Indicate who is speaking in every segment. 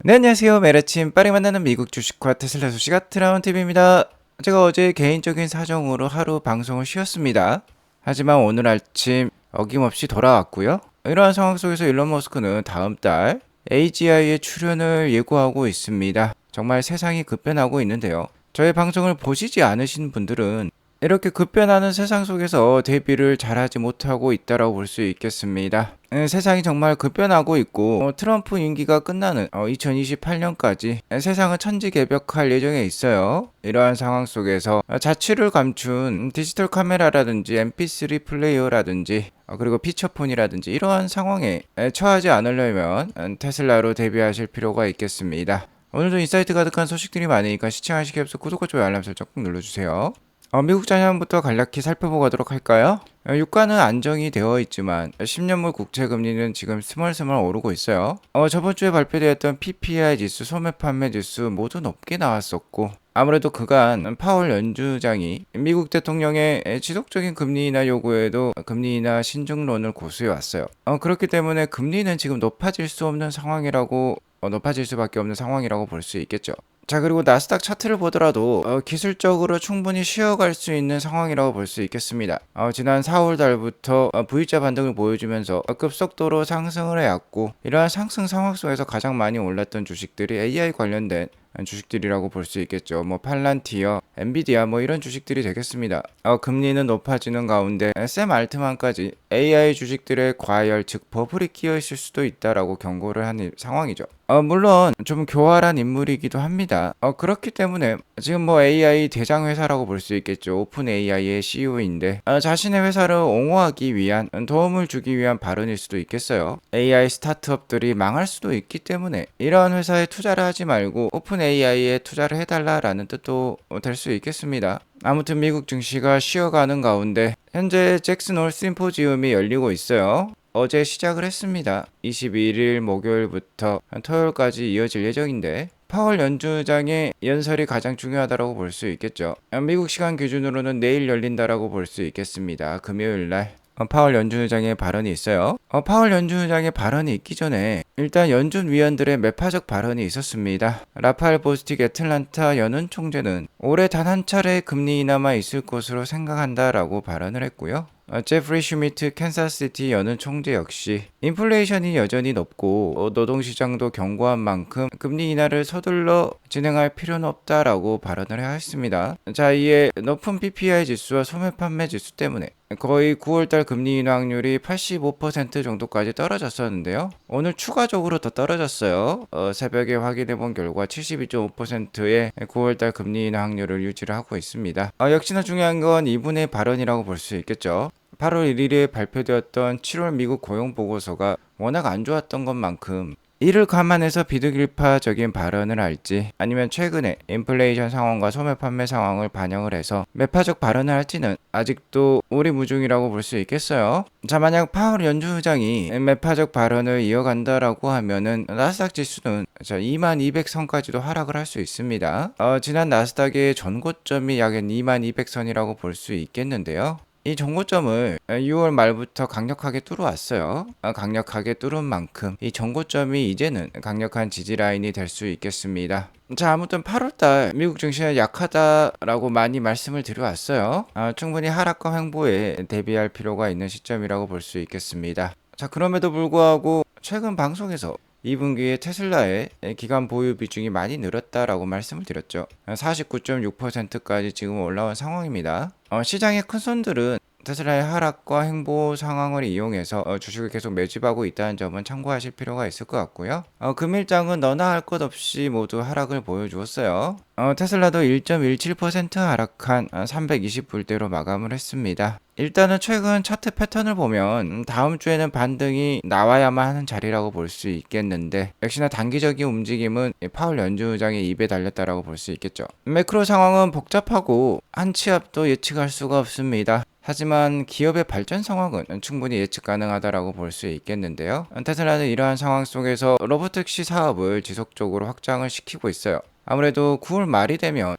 Speaker 1: 네, 안녕하세요. 매일 아침 빠르게 만나는 미국 주식과 테슬라 소식 트라운 TV입니다. 제가 어제 개인적인 사정으로 하루 방송을 쉬었습니다. 하지만 오늘 아침 어김없이 돌아왔고요. 이러한 상황 속에서 일론 머스크는 다음 달 AGI에 출연을 예고하고 있습니다. 정말 세상이 급변하고 있는데요. 저의 방송을 보시지 않으신 분들은 이렇게 급변하는 세상 속에서 대비를 잘하지 못하고 있다라고 볼 수 있겠습니다. 세상이 정말 급변하고 있고 트럼프 임기가 끝나는 2028년까지 세상은 천지개벽할 예정에 있어요. 이러한 상황 속에서 자취를 감춘 디지털 카메라라든지 MP3 플레이어라든지 그리고 피처폰이라든지 이러한 상황에 처하지 않으려면 테슬라로 대비하실 필요가 있겠습니다. 오늘도 인사이트 가득한 소식들이 많으니까 시청하시기 앞서 구독과 좋아요 알람 설정 꼭 눌러주세요. 미국 자산부터 간략히 살펴보고 가도록 할까요? 유가는 안정이 되어 있지만 10년물 국채 금리는 지금 스멀스멀 오르고 있어요. 저번 주에 발표되었던 PPI 지수, 소매 판매 지수 모두 높게 나왔었고 아무래도 그간 파월 연주장이 미국 대통령의 지속적인 금리 인하 요구에도 금리 인하 신중론을 고수해 왔어요. 그렇기 때문에 금리는 지금 높아질 수밖에 없는 상황이라고 볼 수 있겠죠. 자, 그리고 나스닥 차트를 보더라도 기술적으로 충분히 쉬어갈 수 있는 상황이라고 볼 수 있겠습니다. 지난 4월 달부터 V자 반등을 보여주면서 급속도로 상승을 해왔고 이러한 상승 상황 속에서 가장 많이 올랐던 주식들이 AI 관련된 주식들이라고 볼 수 있겠죠. 팔란티어, 엔비디아 이런 주식들이 되겠습니다. 금리는 높아지는 가운데 샘 알트만까지 AI 주식들의 과열 즉 버블이 끼어 있을 수도 있다라고 경고를 하는 상황이죠. 물론 좀 교활한 인물이기도 합니다. 그렇기 때문에 지금 AI 대장 회사라고 볼 수 있겠죠. 오픈 AI의 CEO인데 자신의 회사를 옹호하기 위한 도움을 주기 위한 발언일 수도 있겠어요. AI 스타트업들이 망할 수도 있기 때문에 이러한 회사에 투자를 하지 말고 오픈 AI에 투자를 해달라라는 뜻도 될 수 있겠습니다. 아무튼 미국 증시가 쉬어가는 가운데 현재 잭슨 홀 심포지움이 열리고 있어요. 어제 시작을 했습니다. 21일 목요일부터 토요일까지 이어질 예정인데 파월 연주장의 연설이 가장 중요하다고 볼 수 있겠죠. 미국 시간 기준으로는 내일 열린다라고 볼 수 있겠습니다. 금요일 날 파월 연주장의 발언이 있어요. 파월 연주장의 발언이 있기 전에 일단 연준 위원들의 매파적 발언이 있었습니다. 라파엘 보스틱 애틀란타 연은 총재는 올해 단 한 차례 금리 인하만 있을 것으로 생각한다라고 발언을 했고요. 제프리 슈미트 캔사스시티 연은 총재 역시 인플레이션이 여전히 높고 노동시장도 견고한 만큼 금리 인하를 서둘러 진행할 필요는 없다라고 발언을 하였습니다. 자, 이에 높은 PPI 지수와 소매 판매 지수 때문에 거의 9월달 금리 인하 확률이 85% 정도까지 떨어졌었는데요. 오늘 추가적으로 더 떨어졌어요. 새벽에 확인해본 결과 72.5%의 9월달 금리 인하 확률을 유지를 하고 있습니다. 역시나 중요한 건 이분의 발언이라고 볼 수 있겠죠. 8월 1일에 발표되었던 7월 미국 고용 보고서가 워낙 안 좋았던 것만큼 이를 감안해서 비둘기파적인 발언을 할지 아니면 최근에 인플레이션 상황과 소매 판매 상황을 반영을 해서 매파적 발언을 할지는 아직도 오리무중이라고 볼 수 있겠어요. 자, 만약 파월 연준의장이 매파적 발언을 이어간다라고 하면은 나스닥 지수는 2200선까지도 하락을 할 수 있습니다. 지난 나스닥의 전고점이 약 2200선이라고 볼 수 있겠는데요. 이 정고점을 6월 말부터 강력하게 뚫어왔어요. 강력하게 뚫은 만큼 이 정고점이 이제는 강력한 지지라인이 될 수 있겠습니다. 자, 아무튼 8월달 미국 증시는 약하다라고 많이 말씀을 드려왔어요. 충분히 하락과 횡보에 대비할 필요가 있는 시점이라고 볼 수 있겠습니다. 자, 그럼에도 불구하고 최근 방송에서 2분기에 테슬라의 기간 보유 비중이 많이 늘었다라고 말씀을 드렸죠. 49.6%까지 지금 올라온 상황입니다. 시장의 큰 손들은 테슬라의 하락과 횡보 상황을 이용해서 주식을 계속 매집하고 있다는 점은 참고하실 필요가 있을 것 같고요. 금일장은 너나 할 것 없이 모두 하락을 보여주었어요. 테슬라도 1.17% 하락한 320불대로 마감을 했습니다. 일단은 최근 차트 패턴을 보면 다음 주에는 반등이 나와야만 하는 자리라고 볼 수 있겠는데 역시나 단기적인 움직임은 파월 연준의장의 입에 달렸다라고 볼 수 있겠죠. 매크로 상황은 복잡하고 한 치 앞도 예측할 수가 없습니다. 하지만 기업의 발전 상황은 충분히 예측 가능하다라고 볼 수 있겠는데요. 테슬라는 이러한 상황 속에서 로보택시 사업을 지속적으로 확장을 시키고 있어요. 아무래도 9월 말이 되면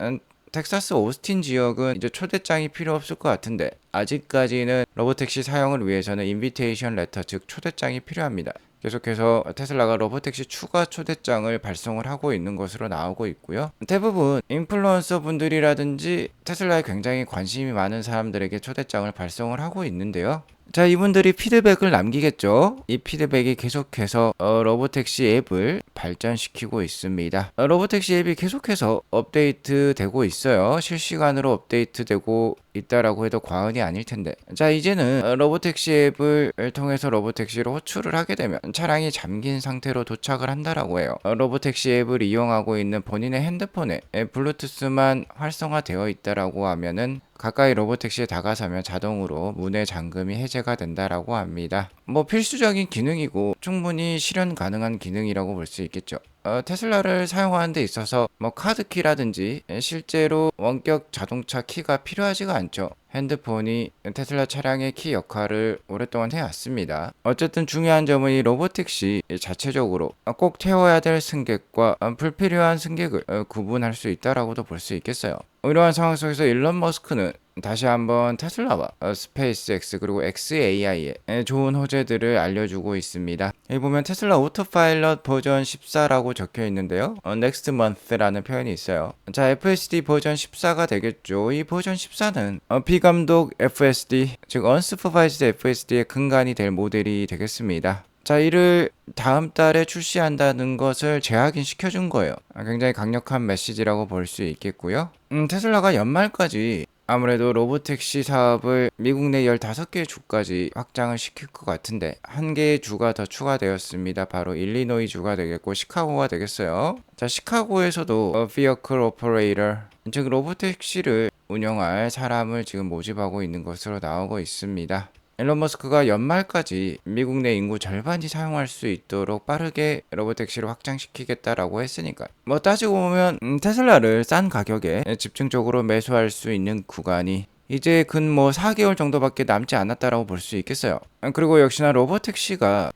Speaker 1: 텍사스 오스틴 지역은 이제 초대장이 필요 없을 것 같은데 아직까지는 로보택시 사용을 위해서는 인비테이션 레터 즉 초대장이 필요합니다. 계속해서 테슬라가 로보택시 추가 초대장을 발송을 하고 있는 것으로 나오고 있고요. 대부분 인플루언서 분들이라든지 테슬라에 굉장히 관심이 많은 사람들에게 초대장을 발송을 하고 있는데요. 자, 이분들이 피드백을 남기겠죠. 이 피드백이 계속해서 로보택시 앱을 발전시키고 있습니다. 로보택시 앱이 계속해서 업데이트 되고 있어요. 실시간으로 업데이트 되고 있다라고 해도 과언이 아닐 텐데. 자, 이제는 로보택시 앱을 통해서 로보택시로 호출을 하게 되면 차량이 잠긴 상태로 도착을 한다라고 해요. 로보택시 앱을 이용하고 있는 본인의 핸드폰에 블루투스만 활성화되어 있다라고 하면은 가까이 로보택시에 다가서면 자동으로 문의 잠금이 해제가 된다라고 합니다. 뭐 필수적인 기능이고 충분히 실현 가능한 기능이라고 볼 수 있겠죠. 테슬라를 사용하는 데 있어서 뭐 카드키라든지 실제로 원격 자동차 키가 필요하지가 않죠. 핸드폰이 테슬라 차량의 키 역할을 오랫동안 해왔습니다. 어쨌든 중요한 점은 이 로보택시 자체적으로 꼭 태워야 될 승객과 불필요한 승객을 구분할 수 있다라고도 볼 수 있겠어요. 이러한 상황 속에서 일론 머스크는 다시 한번 테슬라와 스페이스X 그리고 XAI의 좋은 호재들을 알려주고 있습니다. 여기 보면 테슬라 오토파일럿 버전 14라고 적혀 있는데요. Next month라는 표현이 있어요. 자, FSD 버전 14가 되겠죠. 이 버전 14는 비감독 FSD, 즉 Unsupervised FSD의 근간이 될 모델이 되겠습니다. 자, 이를 다음 달에 출시한다는 것을 재확인시켜 준 거예요. 굉장히 강력한 메시지라고 볼 수 있겠고요. 테슬라가 연말까지 아무래도 로보택시 사업을 미국 내 15개의 주까지 확장을 시킬 것 같은데 한 개의 주가 더 추가되었습니다. 바로 일리노이 주가 되겠고 시카고가 되겠어요. 자, 시카고에서도 Vehicle Operator, 즉 로보택시를 운영할 사람을 지금 모집하고 있는 것으로 나오고 있습니다. 일론 머스크가 연말까지 미국 내 인구 절반이 사용할 수 있도록 빠르게 로보택시를 확장시키겠다라고 했으니까 뭐 따지고 보면 테슬라를 싼 가격에 집중적으로 매수할 수 있는 구간이 이제 근 뭐 4개월 정도밖에 남지 않았다라고 볼 수 있겠어요. 그리고 역시나 로보택시가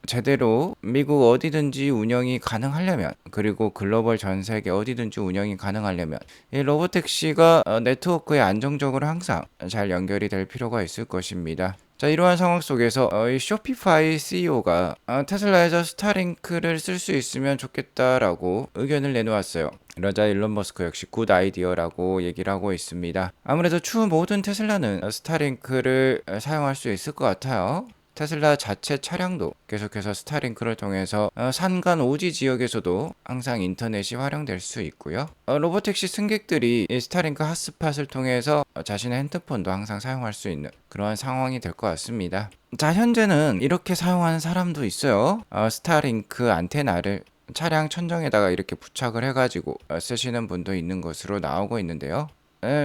Speaker 1: 제대로 미국 어디든지 운영이 가능하려면, 그리고 글로벌 전 세계 어디든지 운영이 가능하려면 이 로보택시가 네트워크에 안정적으로 항상 잘 연결이 될 필요가 있을 것입니다. 자, 이러한 상황 속에서 이 쇼피파이 CEO가 테슬라에서 스타링크를 쓸 수 있으면 좋겠다라고 의견을 내놓았어요. 이러자 일론 머스크 역시 굿 아이디어라고 얘기를 하고 있습니다. 아무래도 추후 모든 테슬라는 스타링크를 사용할 수 있을 것 같아요. 테슬라 자체 차량도 계속해서 스타링크를 통해서 산간 오지 지역에서도 항상 인터넷이 활용될 수 있고요. 로보택시 승객들이 이 스타링크 핫스팟을 통해서 자신의 핸드폰도 항상 사용할 수 있는 그러한 상황이 될 것 같습니다. 자, 현재는 이렇게 사용하는 사람도 있어요. 스타링크 안테나를 차량 천정에다가 이렇게 부착을 해가지고 쓰시는 분도 있는 것으로 나오고 있는데요.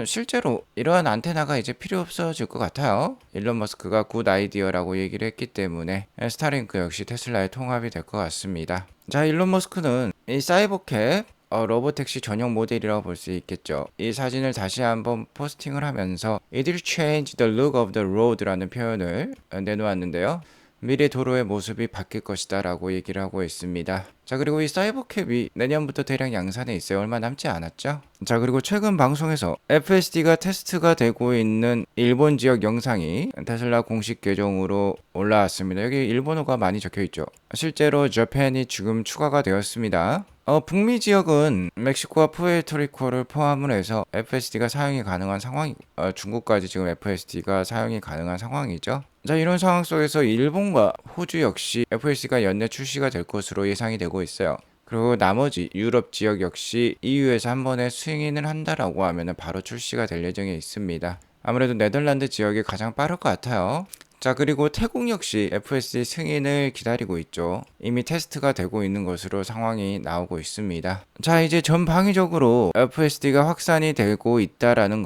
Speaker 1: 실제로 이러한 안테나가 이제 필요 없어질 것 같아요. 일론 머스크가 굿 아이디어라고 얘기를 했기 때문에 스타링크 역시 테슬라의 통합이 될 것 같습니다. 자, 일론 머스크는 이 사이버캡 로보택시 전용 모델이라고 볼 수 있겠죠. 이 사진을 다시 한번 포스팅을 하면서 It will change the look of the road라는 표현을 내놓았는데요. 미래 도로의 모습이 바뀔 것이다 라고 얘기를 하고 있습니다. 자, 그리고 이 사이버캡이 내년부터 대량 양산에 있어요. 얼마 남지 않았죠? 자, 그리고 최근 방송에서 FSD가 테스트가 되고 있는 일본 지역 영상이 테슬라 공식 계정으로 올라왔습니다. 여기 일본어가 많이 적혀 있죠. 실제로 저펜이 지금 추가가 되었습니다. 북미 지역은 멕시코와 푸에르토리코를 포함을 해서 FSD가 사용이 가능한 상황이고 중국까지 지금 FSD가 사용이 가능한 상황이죠. 자, 이런 상황 속에서 일본과 호주 역시 FSD가 연내 출시가 될 것으로 예상이 되고 있어요. 그리고 나머지 유럽 지역 역시 EU에서 한 번에 승인을 한다라고 하면 바로 출시가 될 예정에 있습니다. 아무래도 네덜란드 지역이 가장 빠를 것 같아요. 자, 그리고 태국 역시 FSD 승인을 기다리고 있죠. 이미 테스트가 되고 있는 것으로 상황이 나오고 있습니다. 자, 이제 전방위적으로 FSD가 확산이 되고 있다라는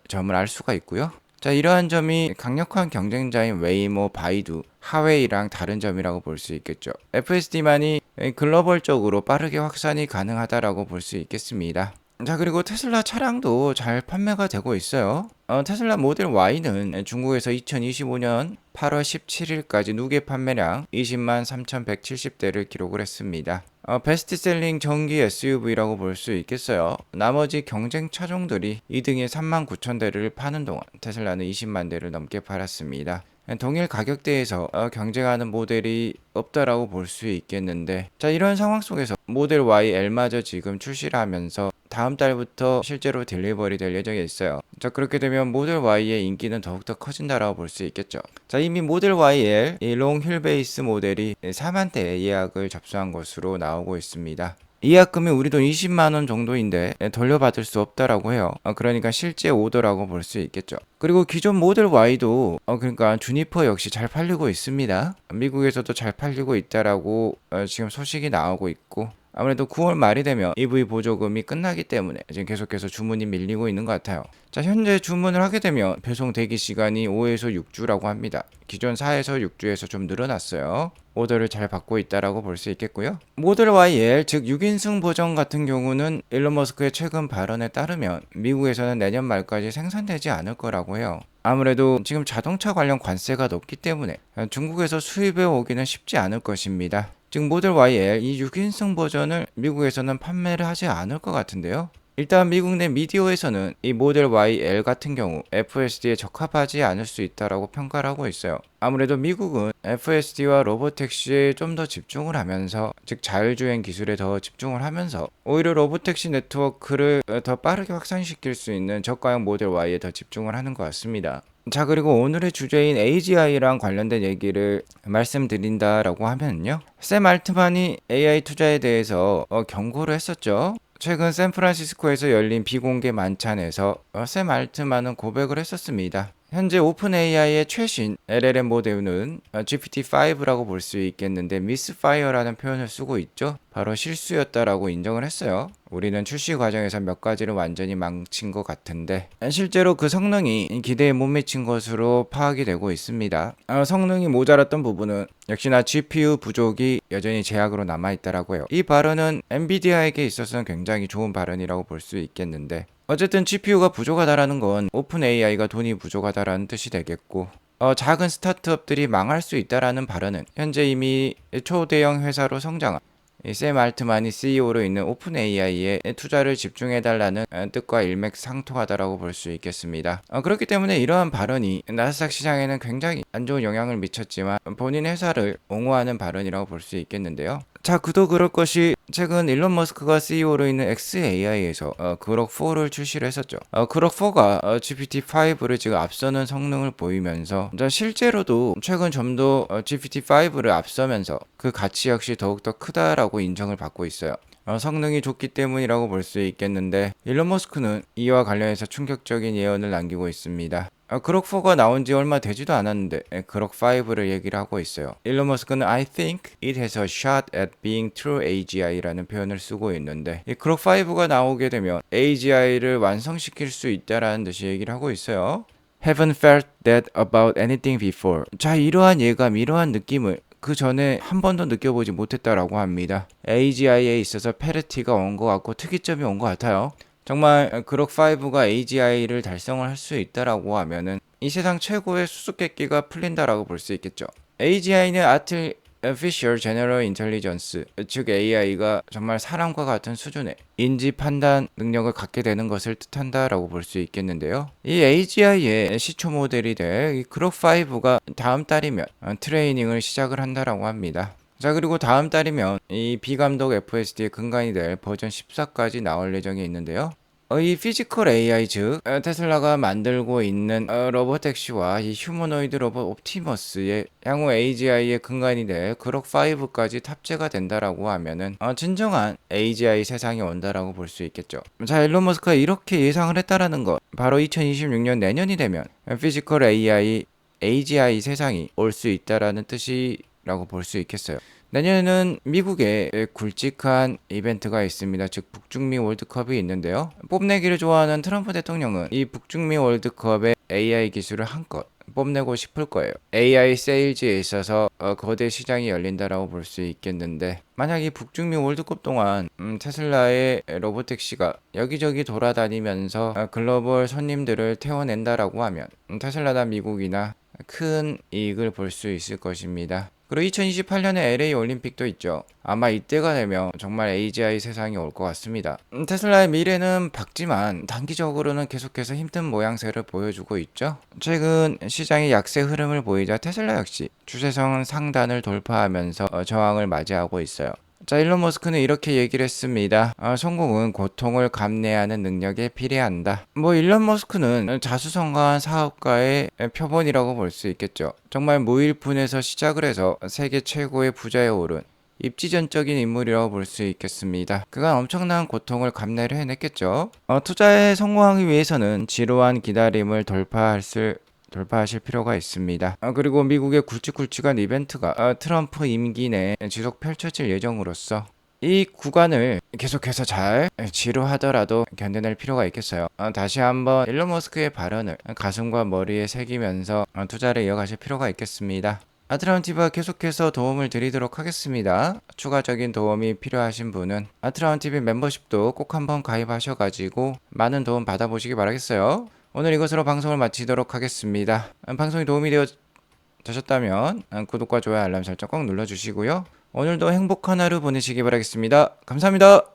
Speaker 1: 점을 알 수가 있고요. 자, 이러한 점이 강력한 경쟁자인 웨이모, 바이두, 하웨이랑 다른 점이라고 볼 수 있겠죠. FSD만이 글로벌적으로 빠르게 확산이 가능하다라고 볼 수 있겠습니다. 자, 그리고 테슬라 차량도 잘 판매가 되고 있어요. 테슬라 모델 Y는 중국에서 2025년 8월 17일까지 누계 판매량 20만 3,170대를 기록을 했습니다. 베스트셀링 전기 SUV라고 볼 수 있겠어요. 나머지 경쟁 차종들이 2등에 3만 9천 대를 파는 동안 테슬라는 20만 대를 넘게 팔았습니다. 동일 가격대에서 경쟁하는 모델이 없다라고 볼 수 있겠는데, 자, 이런 상황 속에서 모델 Y L마저 지금 출시를 하면서 다음 달부터 실제로 딜리버리 될 예정에 있어요. 자, 그렇게 되면 모델 Y의 인기는 더욱더 커진다라고 볼 수 있겠죠. 자, 이미 모델 YL 이 롱 휠 베이스 모델이 4만 대 예약을 접수한 것으로 나오고 있습니다. 예약금이 우리 돈 20만원 정도인데 돌려받을 수 없다라고 해요. 그러니까 실제 오더라고 볼 수 있겠죠. 그리고 기존 모델 Y도 그러니까 주니퍼 역시 잘 팔리고 있습니다. 미국에서도 잘 팔리고 있다라고 지금 소식이 나오고 있고, 아무래도 9월 말이 되면 EV 보조금이 끝나기 때문에 지금 계속해서 주문이 밀리고 있는 것 같아요. 자, 현재 주문을 하게 되면 배송 대기 시간이 5에서 6주라고 합니다. 기존 4에서 6주에서 좀 늘어났어요. 오더를 잘 받고 있다라고 볼 수 있겠고요. 모델 YL 즉 6인승 버전 같은 경우는 일론 머스크의 최근 발언에 따르면 미국에서는 내년 말까지 생산되지 않을 거라고 해요. 아무래도 지금 자동차 관련 관세가 높기 때문에 중국에서 수입해 오기는 쉽지 않을 것입니다. 즉 모델 YL 이 6인승 버전을 미국에서는 판매를 하지 않을 것 같은데요. 일단 미국 내 미디어에서는 이 모델 YL 같은 경우 FSD에 적합하지 않을 수 있다라고 평가를 하고 있어요. 아무래도 미국은 FSD와 로보택시에 좀 더 집중을 하면서, 즉 자율주행 기술에 더 집중을 하면서 오히려 로보택시 네트워크를 더 빠르게 확산시킬 수 있는 저가형 모델 Y에 더 집중을 하는 것 같습니다. 자, 그리고 오늘의 주제인 AGI랑 관련된 얘기를 말씀드린다라고 하면요, 샘 알트만이 AI 투자에 대해서 경고를 했었죠. 최근 샌프란시스코에서 열린 비공개 만찬에서 샘 알트만은 고백을 했었습니다. 현재 오픈 AI의 최신 LLM 모델은 GPT-5라고 볼 수 있겠는데 미스파이어라는 표현을 쓰고 있죠. 바로 실수였다라고 인정을 했어요. 우리는 출시 과정에서 몇 가지를 완전히 망친 것 같은데 실제로 그 성능이 기대에 못 미친 것으로 파악이 되고 있습니다. 성능이 모자랐던 부분은 역시나 GPU 부족이 여전히 제약으로 남아있다라고 해요. 이 발언은 엔비디아에게 있어서는 굉장히 좋은 발언이라고 볼 수 있겠는데, 어쨌든 GPU가 부족하다라는 건 오픈 AI가 돈이 부족하다라는 뜻이 되겠고, 작은 스타트업들이 망할 수 있다라는 발언은 현재 이미 초대형 회사로 성장한 샘 알트만이 CEO로 있는 오픈 AI에 투자를 집중해달라는 뜻과 일맥상통하다라고 볼 수 있겠습니다. 그렇기 때문에 이러한 발언이 나스닥 시장에는 굉장히 안 좋은 영향을 미쳤지만 본인 회사를 옹호하는 발언이라고 볼 수 있겠는데요. 자, 그도 그럴 것이 최근 일론 머스크가 CEO로 있는 xAI에서 그록4를 출시를 했었죠. 그록4가 GPT-5를 지금 앞서는 성능을 보이면서 실제로도 최근 좀 더 GPT-5를 앞서면서 그 가치 역시 더욱더 크다라고 인정을 받고 있어요. 성능이 좋기 때문이라고 볼 수 있겠는데, 일론 머스크는 이와 관련해서 충격적인 예언을 남기고 있습니다. 그록4가 나온 지 얼마 되지도 않았는데 그록5를 얘기를 하고 있어요. 일론 머스크는 I think it has a shot at being true AGI라는 표현을 쓰고 있는데, 이 그록5가 나오게 되면 AGI를 완성시킬 수 있다라는 듯이 얘기를 하고 있어요. Haven't felt that about anything before. 자, 이러한 예감, 이러한 느낌을 그 전에 한 번도 느껴보지 못했다라고 합니다. AGI에 있어서 페르티가 온 것 같고 특이점이 온 것 같아요. 정말 그록5가 AGI를 달성을 할 수 있다라고 하면은 이 세상 최고의 수수께끼가 풀린다라고 볼 수 있겠죠. AGI는 Artificial General Intelligence, 즉 AI가 정말 사람과 같은 수준의 인지 판단 능력을 갖게 되는 것을 뜻한다라고 볼 수 있겠는데요. 이 AGI의 시초 모델이 될 그록5가 다음 달이면 트레이닝을 시작을 한다라고 합니다. 자, 그리고 다음 달이면 이 비감독 FSD의 근간이 될 버전 14까지 나올 예정에 있는데요. 이 피지컬 AI 즉 테슬라가 만들고 있는 로보택시와 이 휴머노이드 로봇 옵티머스의 향후 AGI의 근간이 될 그록5까지 탑재가 된다라고 하면은 진정한 AGI 세상이 온다라고 볼 수 있겠죠. 자, 일론 머스크가 이렇게 예상을 했다라는 것, 바로 2026년 내년이 되면 피지컬 AI AGI 세상이 올 수 있다라는 뜻이라고 볼 수 있겠어요. 내년에는 미국에 굵직한 이벤트가 있습니다. 즉 북중미 월드컵이 있는데요. 뽐내기를 좋아하는 트럼프 대통령은 이 북중미 월드컵에 AI 기술을 한껏 뽐내고 싶을 거예요. AI 세일즈에 있어서 거대 시장이 열린다라고 볼 수 있겠는데, 만약 이 북중미 월드컵 동안 테슬라의 로보택시가 여기저기 돌아다니면서 글로벌 손님들을 태워낸다라고 하면 테슬라나 미국이나 큰 이익을 볼 수 있을 것입니다. 그리고 2028년에 LA 올림픽도 있죠. 아마 이때가 되면 정말 AGI 세상이 올 것 같습니다. 테슬라의 미래는 밝지만 단기적으로는 계속해서 힘든 모양새를 보여주고 있죠. 최근 시장이 약세 흐름을 보이자 테슬라 역시 추세선 상단을 돌파하면서 저항을 맞이하고 있어요. 자, 일론 머스크는 이렇게 얘기를 했습니다. 성공은 고통을 감내하는 능력에 비례한다. 일론 머스크는 자수성가한 사업가의 표본이라고 볼 수 있겠죠. 정말 무일푼에서 시작을 해서 세계 최고의 부자에 오른 입지전적인 인물이라고 볼 수 있겠습니다. 그간 엄청난 고통을 감내를 해냈겠죠. 투자에 성공하기 위해서는 지루한 기다림을 돌파하실 필요가 있습니다. 그리고 미국의 굵직굵직한 이벤트가 트럼프 임기 내 지속 펼쳐질 예정으로서 이 구간을 계속해서 잘 지루하더라도 견뎌낼 필요가 있겠어요. 다시 한번 일론 머스크의 발언을 가슴과 머리에 새기면서 투자를 이어가실 필요가 있겠습니다. 아트라운TV가 계속해서 도움을 드리도록 하겠습니다. 추가적인 도움이 필요하신 분은 아트라운TV 멤버십도 꼭 한번 가입하셔가지고 많은 도움 받아보시기 바라겠어요. 오늘 이것으로 방송을 마치도록 하겠습니다. 방송이 도움이 되셨다면 구독과 좋아요 알람 설정 꼭 눌러주시고요. 오늘도 행복한 하루 보내시기 바라겠습니다. 감사합니다.